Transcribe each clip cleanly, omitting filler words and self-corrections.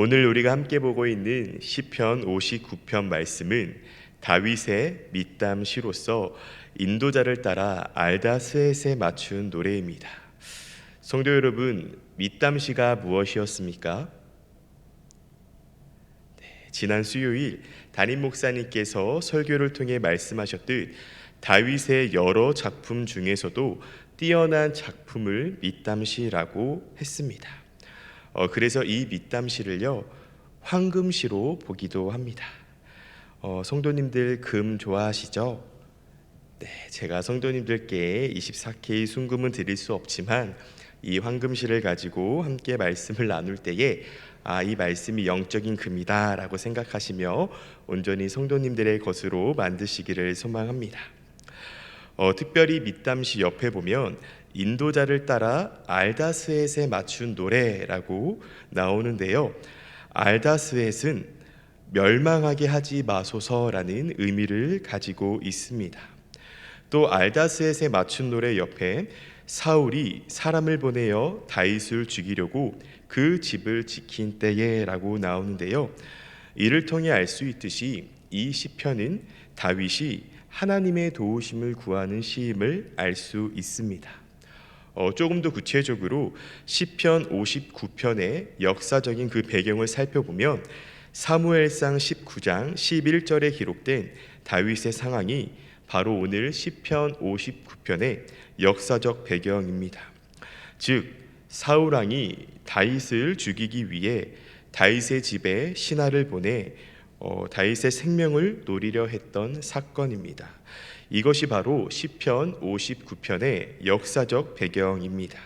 오늘 우리가 함께 보고 있는 시편 59편 말씀은 다윗의 밑담 시로서 인도자를 따라 알다스햇에 맞춘 노래입니다. 성도 여러분, 밑담 시가 무엇이었습니까? 지난 수요일 담임 목사님께서 설교를 통해 말씀하셨듯 다윗의 여러 작품 중에서도 뛰어난 작품을 밑담시라고 했습니다. 그래서 이 밑담시를요 황금시로 보기도 합니다. 성도님들 금 좋아하시죠? 네, 제가 성도님들께 24K 순금은 드릴 수 없지만 이 황금시를 가지고 함께 말씀을 나눌 때에 이 말씀이 영적인 금이다 라고 생각하시며 온전히 성도님들의 것으로 만드시기를 소망합니다. 특별히 밑담시 옆에 보면 인도자를 따라 알다스햇에 맞춘 노래라고 나오는데요, 알다스햇은 멸망하게 하지 마소서라는 의미를 가지고 있습니다. 또 알다스햇에 맞춘 노래 옆에 사울이 사람을 보내어 다윗을 죽이려고 그 집을 지킨 때에 라고 나오는데요, 이를 통해 알 수 있듯이 이 시편은 다윗이 하나님의 도우심을 구하는 시임을 알 수 있습니다. 조금 더 구체적으로 시편 59편의 역사적인 그 배경을 살펴보면 사무엘상 19장 11절에 기록된 다윗의 상황이 바로 오늘 시편 59편의 역사적 배경입니다. 즉 사울 왕이 다윗을 죽이기 위해 다윗의 집에 신하를 보내 다윗의 생명을 노리려 했던 사건입니다. 이것이 바로 시편 59편의 역사적 배경입니다.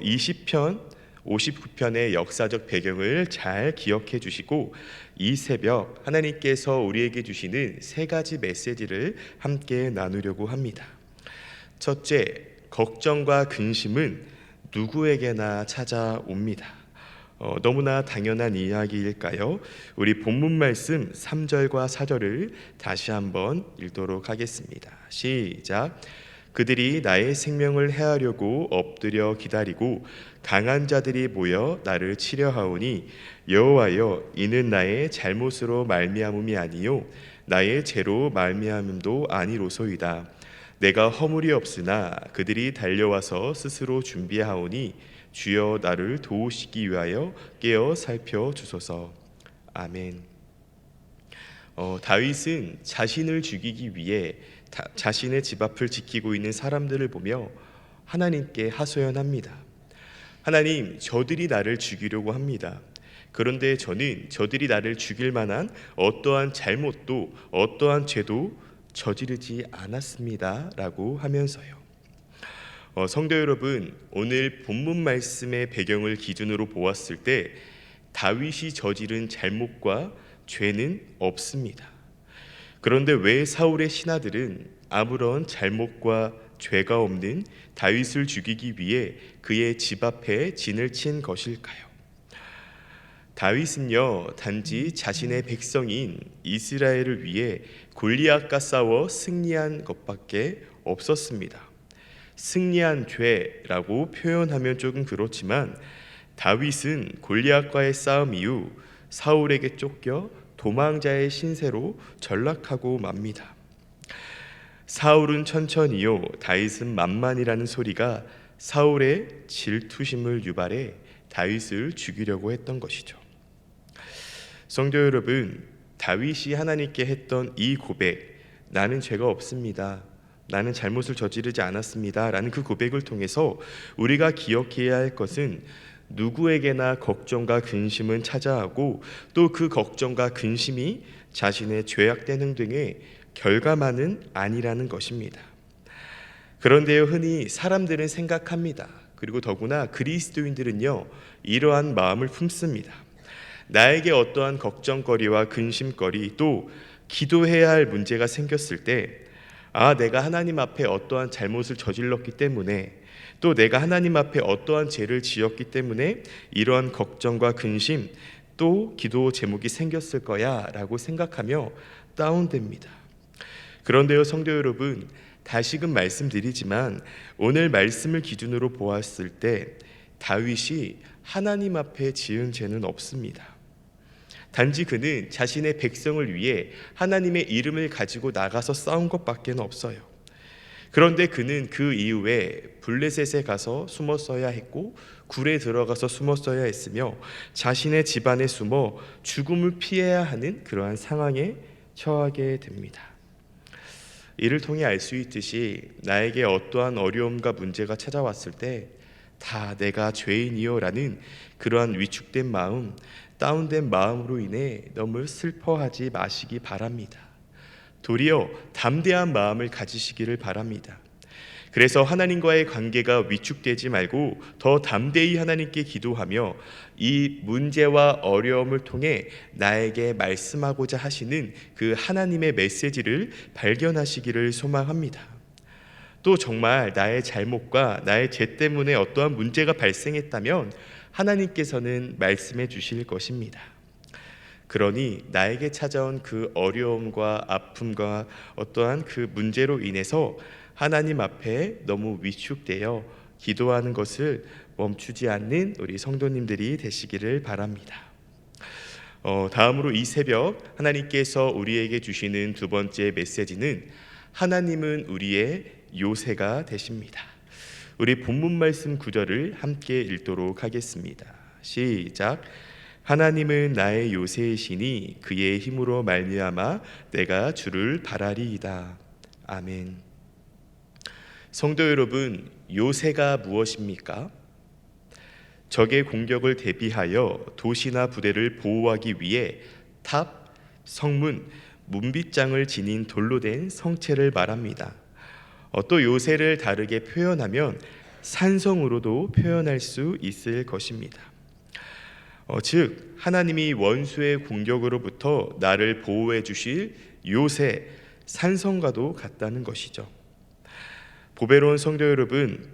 이 시편 59편의 역사적 배경을 잘 기억해 주시고 이 새벽 하나님께서 우리에게 주시는 세 가지 메시지를 함께 나누려고 합니다. 첫째, 걱정과 근심은 누구에게나 찾아옵니다. 너무나 당연한 이야기일까요? 우리 본문 말씀 3절과 4절을 다시 한번 읽도록 하겠습니다. 시작. 그들이 나의 생명을 해하려고 엎드려 기다리고 강한 자들이 모여 나를 치려하오니 여호와여, 이는 나의 잘못으로 말미암음이 아니요 나의 죄로 말미암음도 아니로소이다. 내가 허물이 없으나 그들이 달려와서 스스로 준비하오니 주여 나를 도우시기 위하여 깨어 살펴주소서. 아멘. 다윗은 자신을 죽이기 위해 자신의 집 앞을 지키고 있는 사람들을 보며 하나님께 하소연합니다. 하나님, 저들이 나를 죽이려고 합니다. 그런데 저는 저들이 나를 죽일 만한 어떠한 잘못도 어떠한 죄도 저지르지 않았습니다 라고 하면서요, 성도 여러분, 오늘 본문 말씀의 배경을 기준으로 보았을 때 다윗이 저지른 잘못과 죄는 없습니다. 그런데 왜 사울의 신하들은 아무런 잘못과 죄가 없는 다윗을 죽이기 위해 그의 집 앞에 진을 친 것일까요? 다윗은요, 단지 자신의 백성인 이스라엘을 위해 골리앗과 싸워 승리한 것밖에 없었습니다. 승리한 죄라고 표현하면 조금 그렇지만 다윗은 골리앗과의 싸움 이후 사울에게 쫓겨 도망자의 신세로 전락하고 맙니다. 사울은 천천히요, 다윗은 만만이라는 소리가 사울의 질투심을 유발해 다윗을 죽이려고 했던 것이죠. 성도 여러분, 다윗이 하나님께 했던 이 고백, 나는 죄가 없습니다, 나는 잘못을 저지르지 않았습니다 라는 그 고백을 통해서 우리가 기억해야 할 것은 누구에게나 걱정과 근심은 찾아오고 또 그 걱정과 근심이 자신의 죄악된 행동의 결과만은 아니라는 것입니다. 그런데요, 흔히 사람들은 생각합니다. 그리고 더구나 그리스도인들은요, 이러한 마음을 품습니다. 나에게 어떠한 걱정거리와 근심거리, 또 기도해야 할 문제가 생겼을 때 내가 하나님 앞에 어떠한 잘못을 저질렀기 때문에, 또 내가 하나님 앞에 어떠한 죄를 지었기 때문에 이러한 걱정과 근심, 또 기도 제목이 생겼을 거야 라고 생각하며 다운됩니다. 그런데요, 성도 여러분, 다시금 말씀드리지만 오늘 말씀을 기준으로 보았을 때 다윗이 하나님 앞에 지은 죄는 없습니다. 단지 그는 자신의 백성을 위해 하나님의 이름을 가지고 나가서 싸운 것밖에 없어요. 그런데 그는 그 이후에 블레셋에 가서 숨었어야 했고 굴에 들어가서 숨었어야 했으며 자신의 집안에 숨어 죽음을 피해야 하는 그러한 상황에 처하게 됩니다. 이를 통해 알 수 있듯이 나에게 어떠한 어려움과 문제가 찾아왔을 때 다 내가 죄인이요 라는 그러한 위축된 마음, 다운된 마음으로 인해 너무 슬퍼하지 마시기 바랍니다. 도리어 담대한 마음을 가지시기를 바랍니다. 그래서 하나님과의 관계가 위축되지 말고 더 담대히 하나님께 기도하며 이 문제와 어려움을 통해 나에게 말씀하고자 하시는 그 하나님의 메시지를 발견하시기를 소망합니다. 또 정말 나의 잘못과 나의 죄 때문에 어떠한 문제가 발생했다면 하나님께서는 말씀해 주실 것입니다. 그러니 나에게 찾아온 그 어려움과 아픔과 어떠한 그 문제로 인해서 하나님 앞에 너무 위축되어 기도하는 것을 멈추지 않는 우리 성도님들이 되시기를 바랍니다. 다음으로 이 새벽 하나님께서 우리에게 주시는 두 번째 메시지는 하나님은 우리의 요새가 되십니다. 우리 본문 말씀 구절을 함께 읽도록 하겠습니다. 시작. 하나님은 나의 요새이시니 그의 힘으로 말미암아 내가 주를 바라리이다. 아멘. 성도 여러분, 요새가 무엇입니까? 적의 공격을 대비하여 도시나 부대를 보호하기 위해 탑, 성문, 문빗장을 지닌 돌로 된 성체를 말합니다. 또 요새를 다르게 표현하면 산성으로도 표현할 수 있을 것입니다. 즉 하나님이 원수의 공격으로부터 나를 보호해 주실 요새, 산성과도 같다는 것이죠. 보배로운 성도 여러분,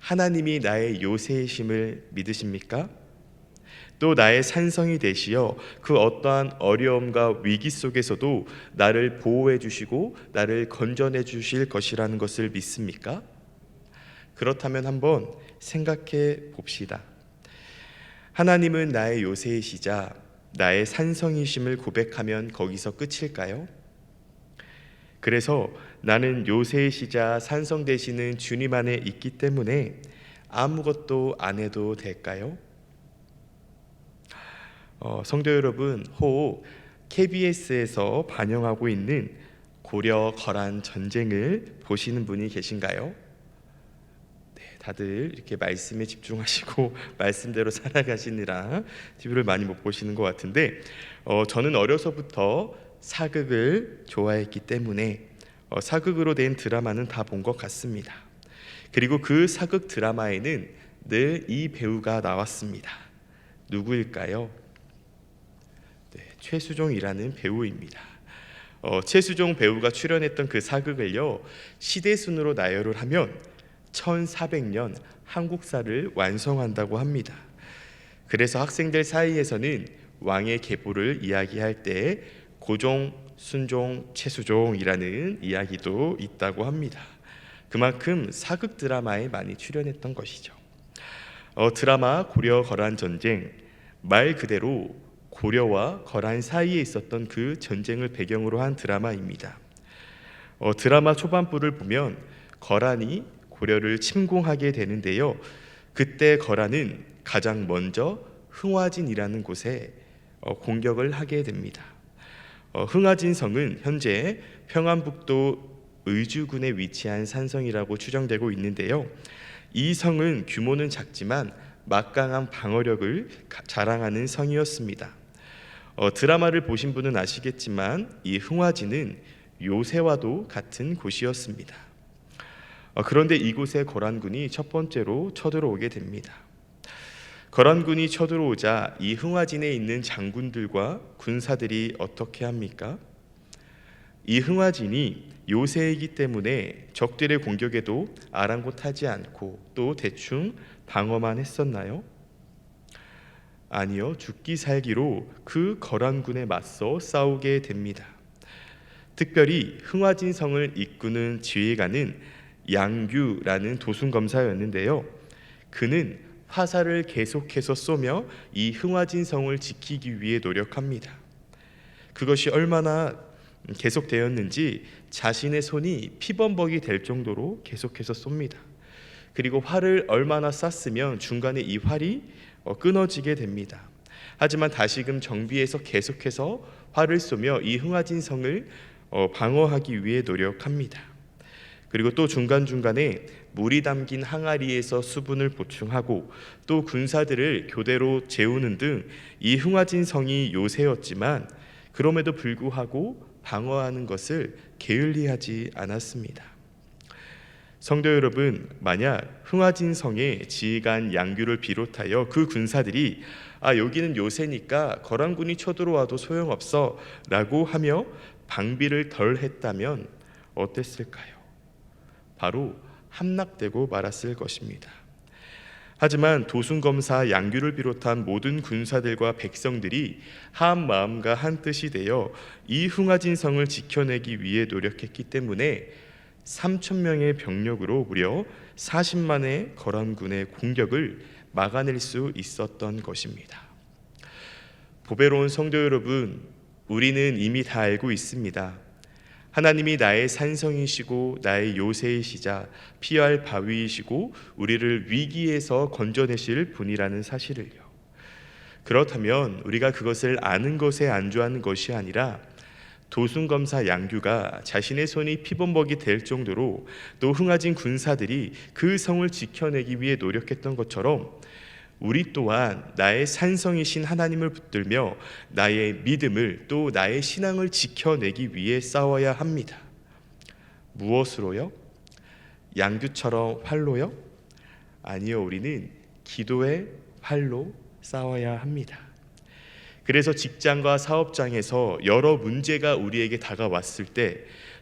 하나님이 나의 요새이심을 믿으십니까? 또 나의 산성이 되시어 그 어떠한 어려움과 위기 속에서도 나를 보호해 주시고 나를 건져내 주실 것이라는 것을 믿습니까? 그렇다면 한번 생각해 봅시다. 하나님은 나의 요새이시자 나의 산성이심을 고백하면 거기서 끝일까요? 그래서 나는 요새이시자 산성 되시는 주님 안에 있기 때문에 아무것도 안 해도 될까요? 성도 여러분, 혹 KBS에서 반영하고 있는 고려 거란 전쟁을 보시는 분이 계신가요? 네, 다들 이렇게 말씀에 집중하시고 말씀대로 살아가시느라 TV를 많이 못 보시는 것 같은데 저는 어려서부터 사극을 좋아했기 때문에 사극으로 된 드라마는 다 본 것 같습니다. 그리고 그 사극 드라마에는 늘 이 배우가 나왔습니다. 누구일까요? 네, 최수종이라는 배우입니다. 최수종 배우가 출연했던 그 사극을요, 시대순으로 나열을 하면 1400년 한국사를 완성한다고 합니다. 그래서 학생들 사이에서는 왕의 계보를 이야기할 때 고종, 순종, 최수종이라는 이야기도 있다고 합니다. 그만큼 사극 드라마에 많이 출연했던 것이죠. 드라마 고려 거란 전쟁, 말 그대로 고려와 거란 사이에 있었던 그 전쟁을 배경으로 한 드라마입니다. 드라마 초반부를 보면 거란이 고려를 침공하게 되는데요. 그때 거란은 가장 먼저 흥화진이라는 곳에 공격을 하게 됩니다. 흥화진 성은 현재 평안북도 의주군에 위치한 산성이라고 추정되고 있는데요. 이 성은 규모는 작지만 막강한 방어력을 자랑하는 성이었습니다. 드라마를 보신 분은 아시겠지만 이 흥화진은 요새와도 같은 곳이었습니다. 그런데 이곳에 거란군이 첫 번째로 쳐들어오게 됩니다. 거란군이 쳐들어오자 이 흥화진에 있는 장군들과 군사들이 어떻게 합니까? 이 흥화진이 요새이기 때문에 적들의 공격에도 아랑곳하지 않고 또 대충 방어만 했었나요? 아니요, 죽기 살기로 그 거란군에 맞서 싸우게 됩니다. 특별히 흥화진 성을 이끄는 지휘관은 양규라는 도순검사였는데요. 그는 화살을 계속해서 쏘며 이 흥화진 성을 지키기 위해 노력합니다. 그것이 얼마나 계속되었는지 자신의 손이 피범벅이 될 정도로 계속해서 쏩니다. 그리고 활을 얼마나 쐈으면 중간에 이 활이 끊어지게 됩니다. 하지만 다시금 정비해서 계속해서 활을 쏘며 이 흥화진 성을 방어하기 위해 노력합니다. 그리고 또 중간중간에 물이 담긴 항아리에서 수분을 보충하고 또 군사들을 교대로 재우는 등 이 흥화진 성이 요새였지만 그럼에도 불구하고 방어하는 것을 게을리하지 않았습니다. 성도 여러분, 만약 흥화진 성에 지휘관 양규를 비롯하여 그 군사들이 여기는 요새니까 거란군이 쳐들어와도 소용없어 라고 하며 방비를 덜 했다면 어땠을까요? 바로 함락되고 말았을 것입니다. 하지만 도순검사 양규를 비롯한 모든 군사들과 백성들이 한 마음과 한 뜻이 되어 이 흥화진 성을 지켜내기 위해 노력했기 때문에 3,000명의 병력으로 무려 40만의 거란군의 공격을 막아낼 수 있었던 것입니다. 보배로운 성도 여러분, 우리는 이미 다 알고 있습니다. 하나님이 나의 산성이시고 나의 요새이시자 피할 바위이시고 우리를 위기에서 건져내실 분이라는 사실을요. 그렇다면 우리가 그것을 아는 것에 안주하는 것이 아니라 도순검사 양규가 자신의 손이 피범벅이 될 정도로 또 흥화진 군사들이 그 성을 지켜내기 위해 노력했던 것처럼 우리 또한 나의 산성이신 하나님을 붙들며 나의 믿음을 또 나의 신앙을 지켜내기 위해 싸워야 합니다. 무엇으로요? 양규처럼 활로요? 아니요, 우리는 기도의 활로 싸워야 합니다. 그래서 직장과 사업장에서 여러 문제가 우리에게 다가왔을 때,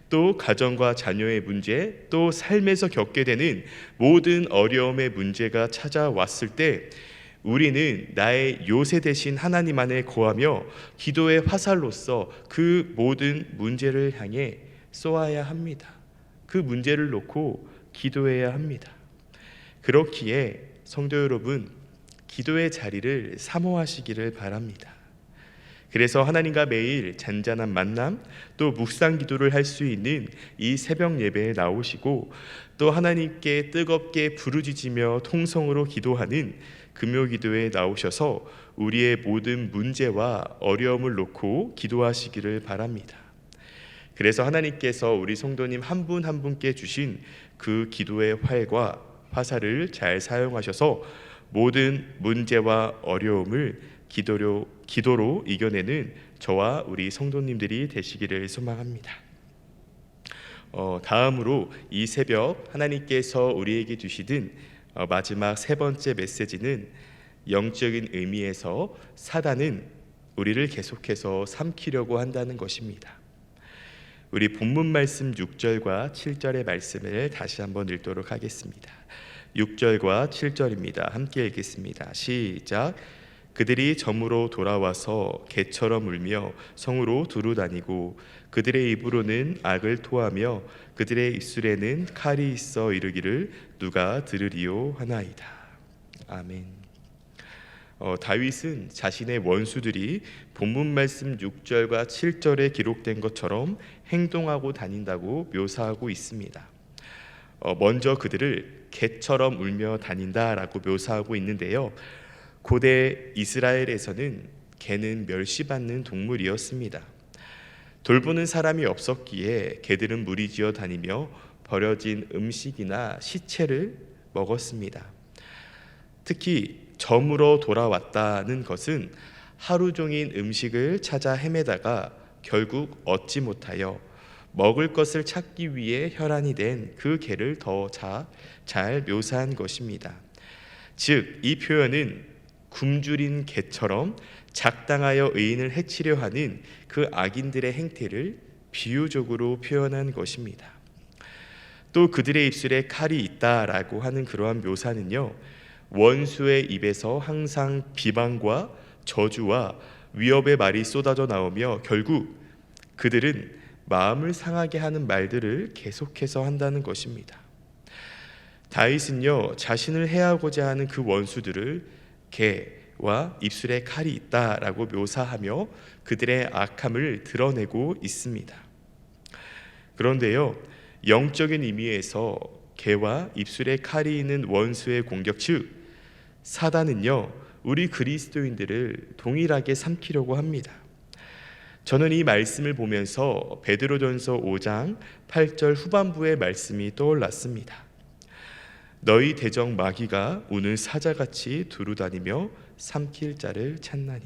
또 가정과 자녀의 문제, 또 삶에서 겪게 되는 모든 어려움의 문제가 찾아왔을 때 우리는 나의 요새 되신 하나님 안에 거하며 기도의 화살로서 그 모든 문제를 향해 쏘아야 합니다. 그 문제를 놓고 기도해야 합니다. 그렇기에 성도 여러분, 기도의 자리를 사모하시기를 바랍니다. 그래서 하나님과 매일 잔잔한 만남, 또 묵상 기도를 할 수 있는 이 새벽 예배에 나오시고 또 하나님께 뜨겁게 부르짖으며 통성으로 기도하는 금요 기도에 나오셔서 우리의 모든 문제와 어려움을 놓고 기도하시기를 바랍니다. 그래서 하나님께서 우리 성도님 한 분 한 분께 주신 그 기도의 활과 화살을 잘 사용하셔서 모든 문제와 어려움을 기도로 이겨내는 저와 우리 성도님들이 되시기를 소망합니다. 다음으로 이 새벽 하나님께서 우리에게 주시던 마지막 세 번째 메시지는 영적인 의미에서 사단은 우리를 계속해서 삼키려고 한다는 것입니다. 우리 본문 말씀 6절과 7절의 말씀을 다시 한번 읽도록 하겠습니다. 6절과 7절입니다. 함께 읽겠습니다. 시작. 그들이 점으로 돌아와서 개처럼 울며 성으로 두루 다니고 그들의 입으로는 악을 토하며 그들의 입술에는 칼이 있어 이르기를 누가 들으리요 하나이다. 아멘. 다윗은 자신의 원수들이 본문 말씀 6절과 7절에 기록된 것처럼 행동하고 다닌다고 묘사하고 있습니다. 먼저 그들을 개처럼 울며 다닌다라고 묘사하고 있는데요. 고대 이스라엘에서는 개는 멸시받는 동물이었습니다. 돌보는 사람이 없었기에 개들은 무리지어 다니며 버려진 음식이나 시체를 먹었습니다. 특히 점으로 돌아왔다는 것은 하루 종일 음식을 찾아 헤매다가 결국 얻지 못하여 먹을 것을 찾기 위해 혈안이 된 그 개를 더 잘 묘사한 것입니다. 즉, 이 표현은 굶주린 개처럼 작당하여 의인을 해치려 하는 그 악인들의 행태를 비유적으로 표현한 것입니다. 또 그들의 입술에 칼이 있다라고 하는 그러한 묘사는요, 원수의 입에서 항상 비방과 저주와 위협의 말이 쏟아져 나오며 결국 그들은 마음을 상하게 하는 말들을 계속해서 한다는 것입니다. 다윗은요, 자신을 해하고자 하는 그 원수들을 개와 입술에 칼이 있다라고 묘사하며 그들의 악함을 드러내고 있습니다. 그런데요, 영적인 의미에서 개와 입술에 칼이 있는 원수의 공격, 즉 사단은요, 우리 그리스도인들을 동일하게 삼키려고 합니다. 저는 이 말씀을 보면서 베드로전서 5장 8절 후반부의 말씀이 떠올랐습니다. 너희 대적 마귀가 우는 사자같이 두루다니며 삼킬 자를 찾나니.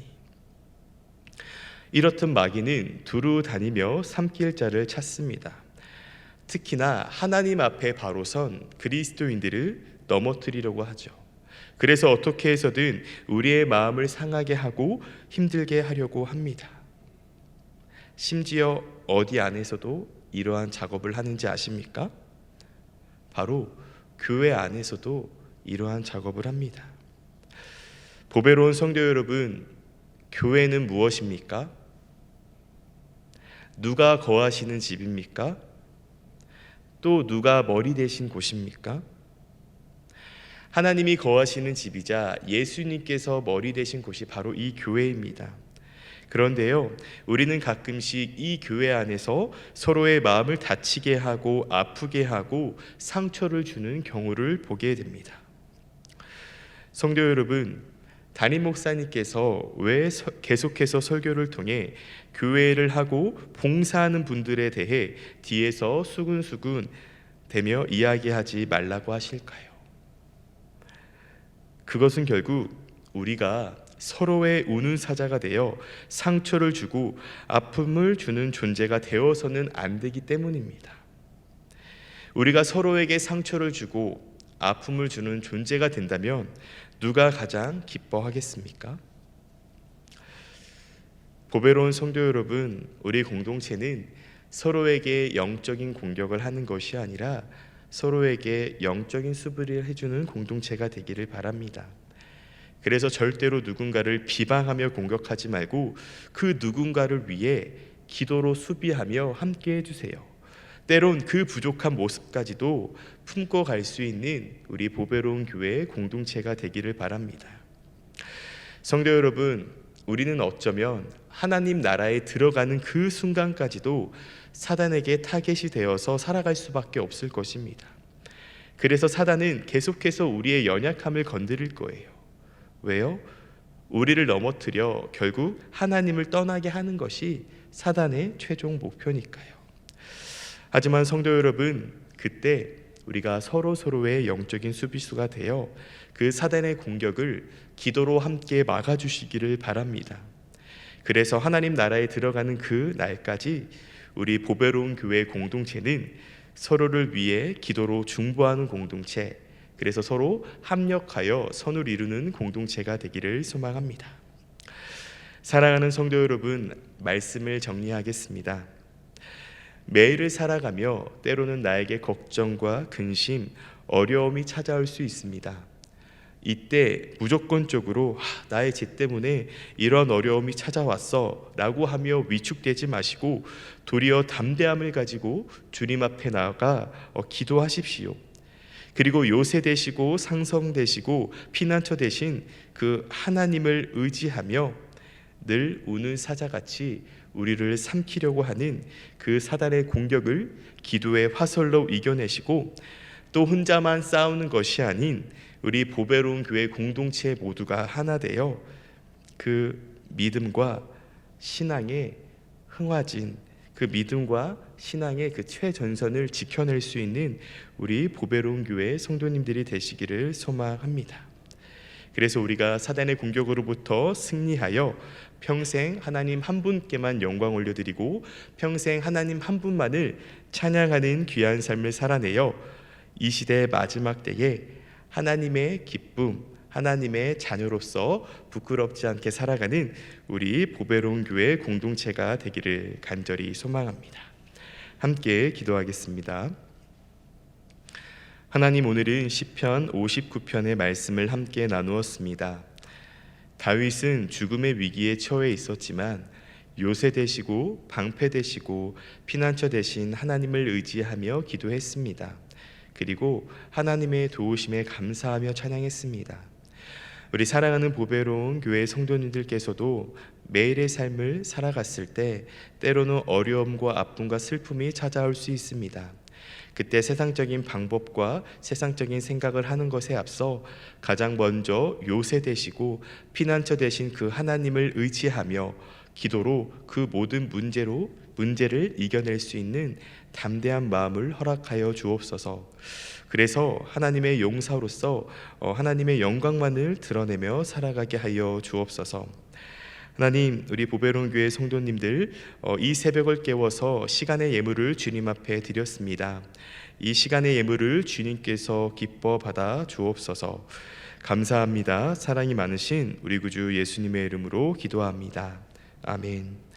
이렇듯 마귀는 두루다니며 삼킬 자를 찾습니다. 특히나 하나님 앞에 바로 선 그리스도인들을 넘어뜨리려고 하죠. 그래서 어떻게 해서든 우리의 마음을 상하게 하고 힘들게 하려고 합니다. 심지어 어디 안에서도 이러한 작업을 하는지 아십니까? 바로 교회 안에서도 이러한 작업을 합니다. 보배로운 성도 여러분, 교회는 무엇입니까? 누가 거하시는 집입니까? 또 누가 머리 대신 곳입니까? 하나님이 거하시는 집이자 예수님께서 머리 대신 곳이 바로 이 교회입니다. 그런데요, 우리는 가끔씩 이 교회 안에서 서로의 마음을 다치게 하고 아프게 하고 상처를 주는 경우를 보게 됩니다. 성도 여러분, 담임 목사님께서 왜 계속해서 설교를 통해 교회를 하고 봉사하는 분들에 대해 뒤에서 수근수근 대며 이야기하지 말라고 하실까요? 그것은 결국 우리가 서로의 우는 사자가 되어 상처를 주고 아픔을 주는 존재가 되어서는 안 되기 때문입니다. 우리가 서로에게 상처를 주고 아픔을 주는 존재가 된다면 누가 가장 기뻐하겠습니까? 보배로운 성도 여러분, 우리 공동체는 서로에게 영적인 공격을 하는 것이 아니라 서로에게 영적인 수비를 해주는 공동체가 되기를 바랍니다. 그래서 절대로 누군가를 비방하며 공격하지 말고 그 누군가를 위해 기도로 수비하며 함께 해주세요. 때론 그 부족한 모습까지도 품고 갈 수 있는 우리 보배로운 교회의 공동체가 되기를 바랍니다. 성도 여러분, 우리는 어쩌면 하나님 나라에 들어가는 그 순간까지도 사단에게 타겟이 되어서 살아갈 수밖에 없을 것입니다. 그래서 사단은 계속해서 우리의 연약함을 건드릴 거예요. 왜요? 우리를 넘어뜨려 결국 하나님을 떠나게 하는 것이 사단의 최종 목표니까요. 하지만 성도 여러분, 그때 우리가 서로의 영적인 수비수가 되어 그 사단의 공격을 기도로 함께 막아주시기를 바랍니다. 그래서 하나님 나라에 들어가는 그 날까지 우리 보배로운 교회 공동체는 서로를 위해 기도로 중보하는 공동체, 그래서 서로 합력하여 선을 이루는 공동체가 되기를 소망합니다. 사랑하는 성도 여러분, 말씀을 정리하겠습니다. 매일을 살아가며 때로는 나에게 걱정과 근심, 어려움이 찾아올 수 있습니다. 이때 무조건적으로 나의 죄 때문에 이런 어려움이 찾아왔어 라고 하며 위축되지 마시고 도리어 담대함을 가지고 주님 앞에 나아가 기도하십시오. 그리고 요새 되시고 상성 되시고 피난처 되신 그 하나님을 의지하며 늘 우는 사자같이 우리를 삼키려고 하는 그 사단의 공격을 기도의 화살로 이겨내시고 또 혼자만 싸우는 것이 아닌 우리 보배로운 교회 공동체 모두가 하나 되어 그 믿음과 신앙의 흥화진, 그 믿음과 신앙의 그 최전선을 지켜낼 수 있는 우리 보배로운 교회 성도님들이 되시기를 소망합니다. 그래서 우리가 사단의 공격으로부터 승리하여 평생 하나님 한 분께만 영광 올려드리고 평생 하나님 한 분만을 찬양하는 귀한 삶을 살아내어 이 시대의 마지막 때에 하나님의 기쁨, 하나님의 자녀로서 부끄럽지 않게 살아가는 우리 보배로운 교회 공동체가 되기를 간절히 소망합니다. 함께 기도하겠습니다. 하나님, 오늘은 시편 59편의 말씀을 함께 나누었습니다. 다윗은 죽음의 위기에 처해 있었지만 요새 되시고 방패 되시고 피난처 되신 하나님을 의지하며 기도했습니다. 그리고 하나님의 도우심에 감사하며 찬양했습니다. 우리 사랑하는 보배로운 교회 성도님들께서도 매일의 삶을 살아갔을 때 때로는 어려움과 아픔과 슬픔이 찾아올 수 있습니다. 그때 세상적인 방법과 세상적인 생각을 하는 것에 앞서 가장 먼저 요새 되시고 피난처 되신 그 하나님을 의지하며 기도로 그 모든 문제를 이겨낼 수 있는 담대한 마음을 허락하여 주옵소서. 그래서 하나님의 용사로서 하나님의 영광만을 드러내며 살아가게 하여 주옵소서. 하나님, 우리 보배로운 교회 성도님들 이 새벽을 깨워서 시간의 예물을 주님 앞에 드렸습니다. 이 시간의 예물을 주님께서 기뻐 받아 주옵소서. 감사합니다. 사랑이 많으신 우리 구주 예수님의 이름으로 기도합니다. 아멘.